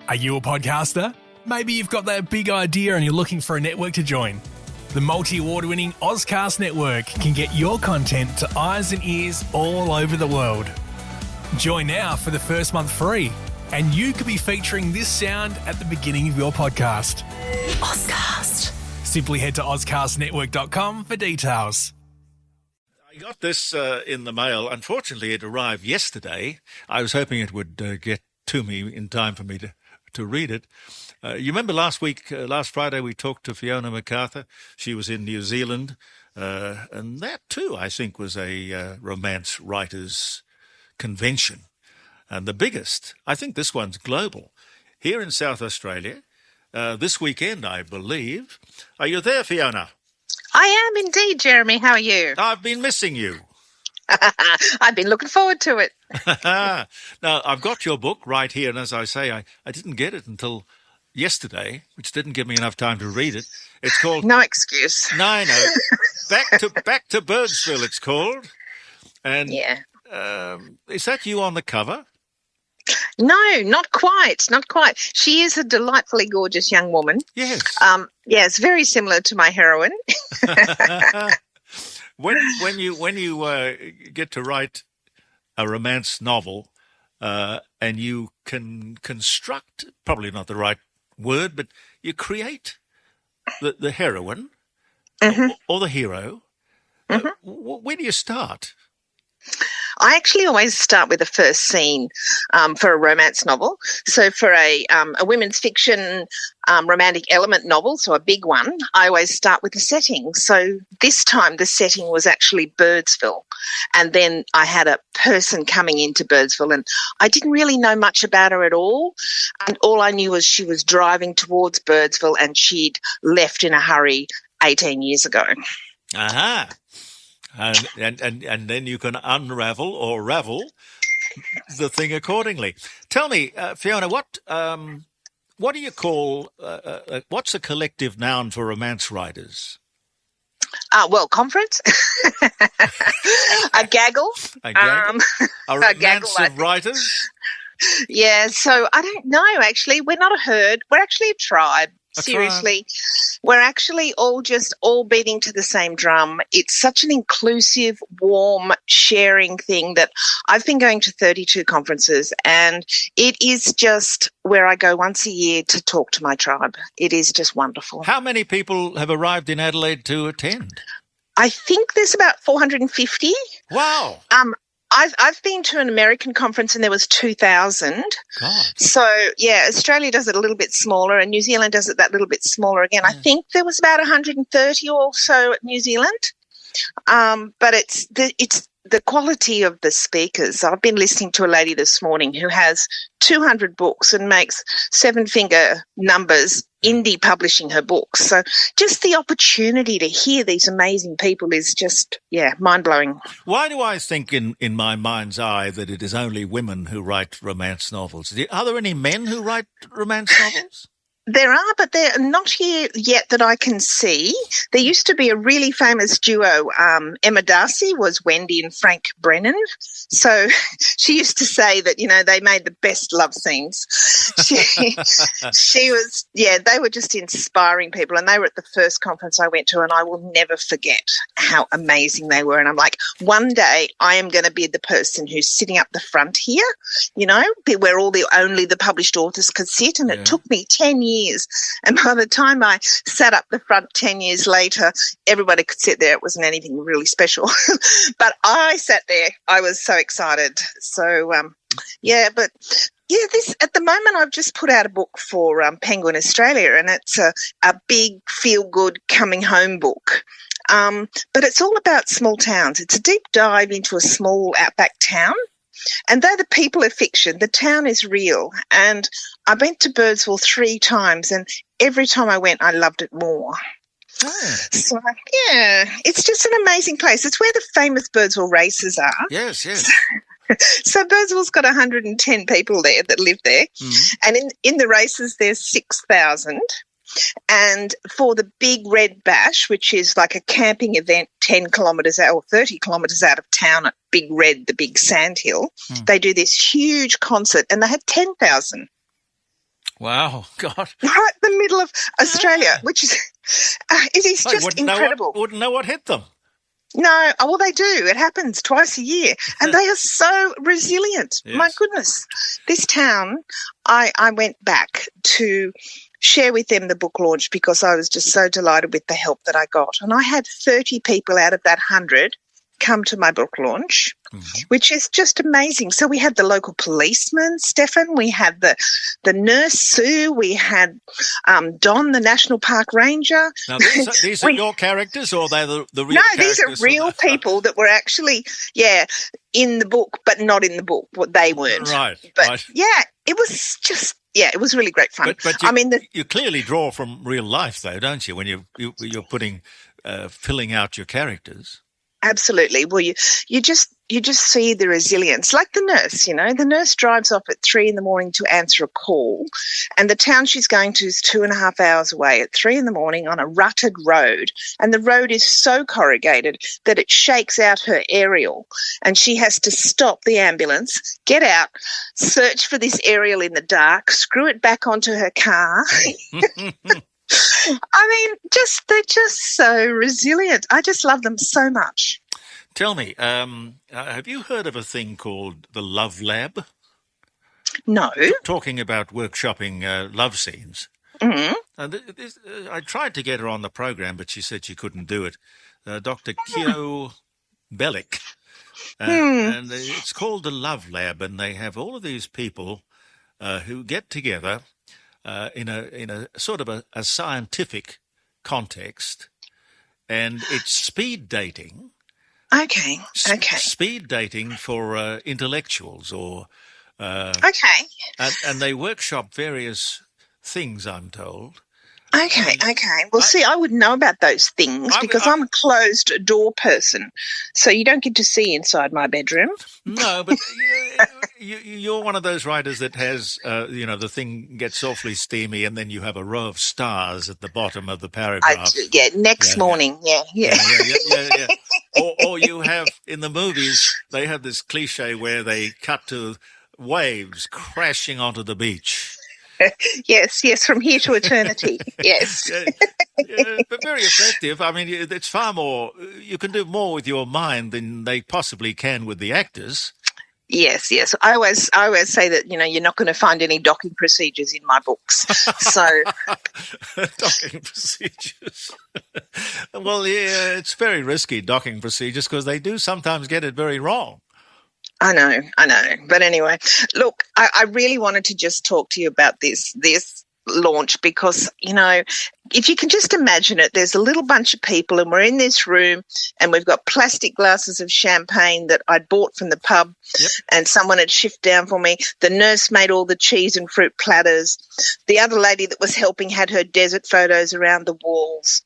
Are you a podcaster? Maybe you've got that big idea and you're looking for a network to join. The multi-award-winning Ozcast Network can get your content to eyes and ears all over the world. Join now for the first month free, and you could be featuring this sound at the beginning of your podcast. Ozcast. Simply head to ozcastnetwork.com for details. I got this in the mail. Unfortunately, it arrived yesterday. I was hoping it would get to me in time for me to read it. You remember last Friday, we talked to Fiona McArthur. She was in New Zealand, and that too, I think, was a romance writers' convention. And the biggest, I think this one's global, here in South Australia, this weekend, I believe. Are you there, Fiona? I am indeed, Jeremy. How are you? I've been missing you. I've been looking forward to it. Now, I've got your book right here, and as I say, I didn't get it until yesterday, which didn't give me enough time to read it. It's called... No excuse. No. Back to Birdsville, it's called. And yeah. Is that you on the cover? No, not quite. She is a delightfully gorgeous young woman. Yes. Yes, very similar to my heroine. When you get to write a romance novel, and you can construct, probably not the right word, but you create the heroine or the hero. Where do you start? I actually always start with the first scene for a romance novel. So for a women's fiction romantic element novel, so a big one, I always start with the setting. So this time the setting was actually Birdsville. And then I had a person coming into Birdsville, and I didn't really know much about her at all. And all I knew was she was driving towards Birdsville and she'd left in a hurry 18 years ago. Aha. And then you can unravel or ravel the thing accordingly. Tell me, Fiona, what do you call what's a collective noun for romance writers? Well, conference, a gaggle, a romance gaggle, of writers. Yeah, so I don't know. Actually, we're not a herd. We're actually a tribe. Seriously, we're actually all beating to the same drum. It's such an inclusive, warm, sharing thing that I've been going to 32 conferences, and it is just where I go once a year to talk to my tribe. It is just wonderful. How many people have arrived in Adelaide to attend? I think there's about 450. Wow. I've been to an American conference and there was 2,000. God. So, yeah, Australia does it a little bit smaller and New Zealand does it that little bit smaller again. I think there was about 130 or so at New Zealand. But it's the quality of the speakers. I've been listening to a lady this morning who has 200 books and makes seven-finger numbers indie publishing her books. So just the opportunity to hear these amazing people is just, mind-blowing. Why do I think in my mind's eye that it is only women who write romance novels? Are there any men who write romance novels? There are, but they're not here yet that I can see. There used to be a really famous duo. Emma Darcy was Wendy and Frank Brennan. So she used to say that, they made the best love scenes. She was, they were just inspiring people. And they were at the first conference I went to, and I will never forget how amazing they were. And I'm like, one day I am going to be the person who's sitting up the front here, where only the published authors could sit. And it took me 10 years. And by the time I sat up the front 10 years later, everybody could sit there. It wasn't anything really special. But I sat there. I was so excited. So, this at the moment I've just put out a book for Penguin Australia, and it's a big feel-good coming home book. But it's all about small towns. It's a deep dive into a small outback town. And though the people are fiction, the town is real. And I went to Birdsville 3 times, and every time I went, I loved it more. Oh. So, it's just an amazing place. It's where the famous Birdsville races are. Yes. So Birdsville's got 110 people there that live there. And in the races, there's 6,000. And for the Big Red Bash, which is like a camping event 10 kilometres out or 30 kilometres out of town at Big Red, the big sandhill, they do this huge concert, and they had 10,000. Wow, God. right in the middle of Australia, which is, it is just incredible. Wouldn't know what hit them. No, well, they do. It happens twice a year, and they are so resilient. Yes. My goodness. This town, I went back to share with them the book launch because I was just so delighted with the help that I got. And I had 30 people out of that 100 come to my book launch, which is just amazing. So we had the local policeman, Stefan, we had the nurse, Sue, we had Don, the National Park Ranger. Now, these are your characters, or they're the real No, characters? these are real people that were actually, in the book, but not in the book. They weren't. Right, but, right. Yeah, it was just... Yeah, it was really great fun. But you clearly draw from real life, though, don't you? When you're putting, filling out your characters. Absolutely. Well, you just see the resilience, like the nurse. You know, the nurse drives off at 3 a.m. to answer a call, and the town she's going to is 2.5 hours away at 3 a.m. on a rutted road, and the road is so corrugated that it shakes out her aerial, and she has to stop the ambulance, get out, search for this aerial in the dark, screw it back onto her car. I mean, they're just so resilient. I just love them so much. Tell me, have you heard of a thing called the Love Lab? No. Talking about workshopping love scenes. Mm-hmm. I tried to get her on the program, but she said she couldn't do it. Dr. Keo Bellick. And it's called the Love Lab, and they have all of these people who get together in a sort of a scientific context, and it's speed dating. Okay. Speed dating for intellectuals, or okay. And they workshop various things, I'm told. Okay. Well, see, I wouldn't know about those things because I'm a closed door person, so you don't get to see inside my bedroom. No, but you're one of those writers that has, the thing gets awfully steamy, and then you have a row of stars at the bottom of the paragraph. Next morning. Yeah. Or you have, in the movies, they have this cliche where they cut to waves crashing onto the beach. Yes, from here to eternity. Yes. But very effective. I mean, it's far more, you can do more with your mind than they possibly can with the actors. Yes. I always say that, you're not going to find any docking procedures in my books. So docking procedures. Well, yeah, it's very risky, docking procedures, because they do sometimes get it very wrong. I know. But anyway, look, I really wanted to just talk to you about this launch because, if you can just imagine it, there's a little bunch of people and we're in this room and we've got plastic glasses of champagne that I'd bought from the pub. Yep. And someone had shipped down for me. The nurse made all the cheese and fruit platters. The other lady that was helping had her desert photos around the walls.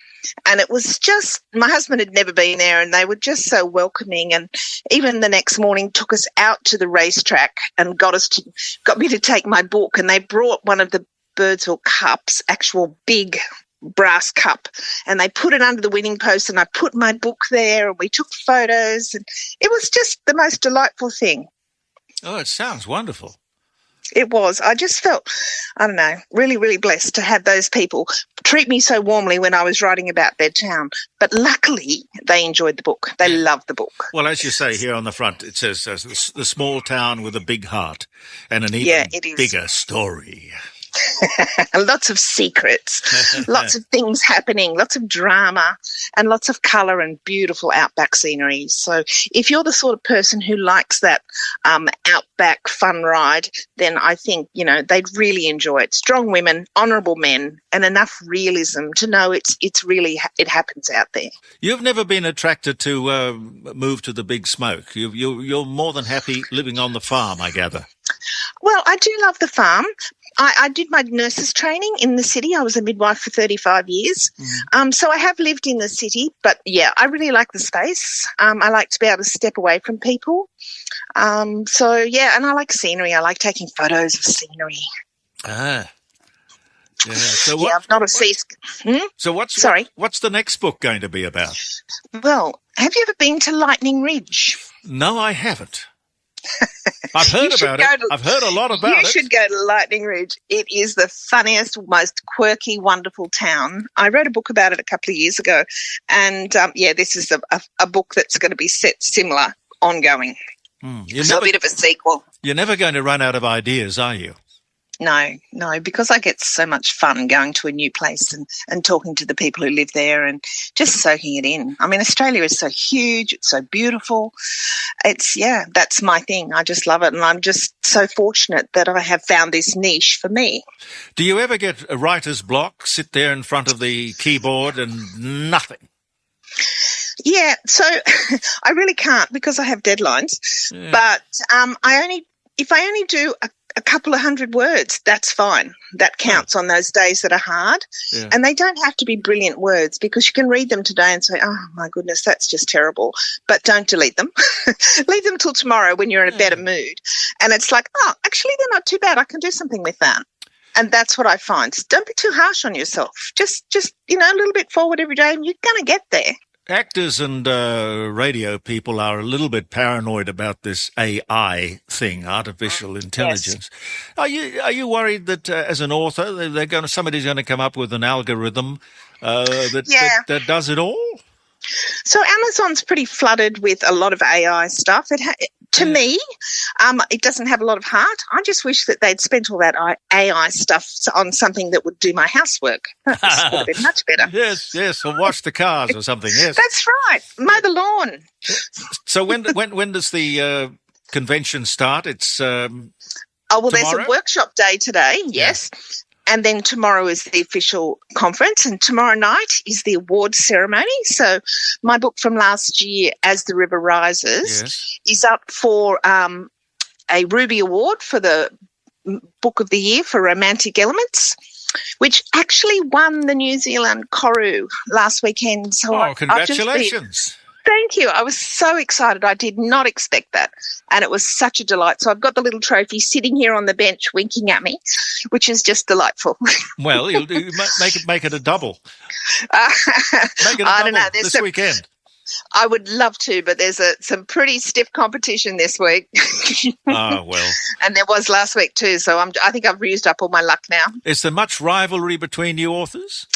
And it was just, my husband had never been there and they were just so welcoming. And even the next morning took us out to the racetrack and got me to take my book. And they brought one of the Birdsville cups, actual big brass cup, and they put it under the winning post and I put my book there and we took photos and it was just the most delightful thing. Oh, it sounds wonderful. It was. I just felt, I don't know, really, really blessed to have those people treat me so warmly when I was writing about their town. But luckily, they enjoyed the book. They loved the book. Well, as you say here on the front, it says the small town with a big heart and an even bigger story. Lots of secrets, lots of things happening, lots of drama and lots of colour and beautiful outback scenery. So if you're the sort of person who likes that outback fun ride, then I think, they'd really enjoy it. Strong women, honourable men and enough realism to know it's really, it happens out there. You've never been attracted to move to the big smoke. You're more than happy living on the farm, I gather. Well, I do love the farm. I did my nurse's training in the city. I was a midwife for 35 years. So I have lived in the city, but yeah, I really like the space. I like to be able to step away from people. And I like scenery. I like taking photos of scenery. Ah. Yeah. So what, I'm not a sea. So what's the next book going to be about? Well, have you ever been to Lightning Ridge? No, I haven't. I've heard about it. I've heard a lot about it. You should go to Lightning Ridge. It is the funniest, most quirky, wonderful town. I wrote a book about it a couple of years ago. And, this is a book that's going to be set similar, ongoing. So a bit of a sequel. You're never going to run out of ideas, are you? No, because I get so much fun going to a new place and talking to the people who live there and just soaking it in. I mean, Australia is so huge, it's so beautiful. That's my thing. I just love it, and I'm just so fortunate that I have found this niche for me. Do you ever get a writer's block, sit there in front of the keyboard and nothing? Yeah, so I really can't because I have deadlines. Yeah. But if I only do a couple of 100 words, that's fine. That counts on those days that are hard. Yeah. And they don't have to be brilliant words because you can read them today and say, oh, my goodness, that's just terrible. But don't delete them. Leave them till tomorrow when you're in a better mood. And it's like, oh, actually, they're not too bad. I can do something with that. And that's what I find. Don't be too harsh on yourself. Just a little bit forward every day and you're going to get there. Actors and radio people are a little bit paranoid about this AI thing, artificial intelligence. Yes. Are you worried that as an author, somebody's going to come up with an algorithm that does it all? So Amazon's pretty flooded with a lot of AI stuff. To me, it doesn't have a lot of heart. I just wish that they'd spent all that AI stuff on something that would do my housework. That would have been much better. Yes, or wash the cars or something, yes. That's right, mow the lawn. So when does the convention start? It's there's tomorrow? a workshop day today, yes. Yeah. And then tomorrow is the official conference, and tomorrow night is the awards ceremony. So my book from last year, As the River Rises, is up for a Ruby Award for the Book of the Year for Romantic Elements, which actually won the New Zealand Koru last weekend. So congratulations. Thank you. I was so excited. I did not expect that. And it was such a delight. So I've got the little trophy sitting here on the bench winking at me, which is just delightful. Well, you'll make it a double. I don't know. This weekend. I would love to, but there's some pretty stiff competition this week. Oh, well. And there was last week too. So I think I've used up all my luck now. Is there much rivalry between you authors?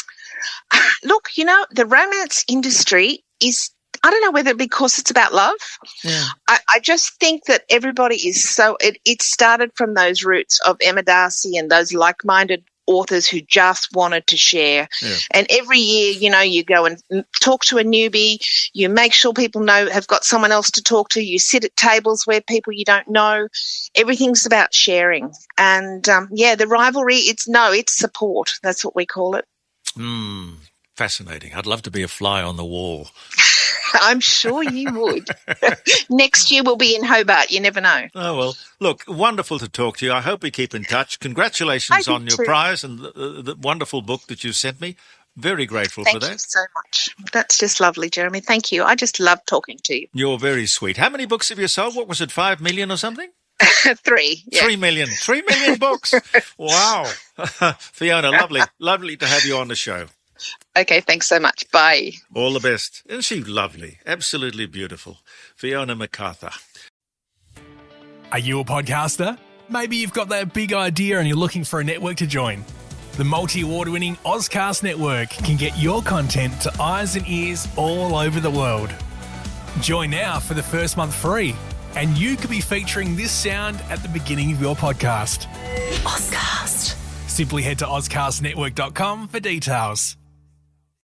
Look, the romance industry is, I don't know whether because it's about love. Yeah. I just think that everybody is it started from those roots of Emma Darcy and those like-minded authors who just wanted to share. Yeah. And every year, you go and talk to a newbie, you make sure people have got someone else to talk to, you sit at tables where people you don't know. Everything's about sharing. And, the rivalry, it's support. That's what we call it. Fascinating. I'd love to be a fly on the wall. I'm sure you would. Next year we'll be in Hobart. You never know. Oh, well, look, wonderful to talk to you. I hope we keep in touch. Congratulations on your prize and the wonderful book that you sent me. Very grateful for that. Thank you so much. That's just lovely, Jeremy. Thank you. I just love talking to you. You're very sweet. How many books have you sold? What was it, 5 million or something? 3. Yeah. 3 million. 3 million books. Wow. Fiona, lovely to have you on the show. Okay, thanks so much. Bye. All the best. Isn't she lovely? Absolutely beautiful. Fiona McArthur. Are you a podcaster? Maybe you've got that big idea and you're looking for a network to join. The multi-award-winning Ozcast Network can get your content to eyes and ears all over the world. Join now for the first month free, and you could be featuring this sound at the beginning of your podcast. Ozcast. Simply head to ozcastnetwork.com for details.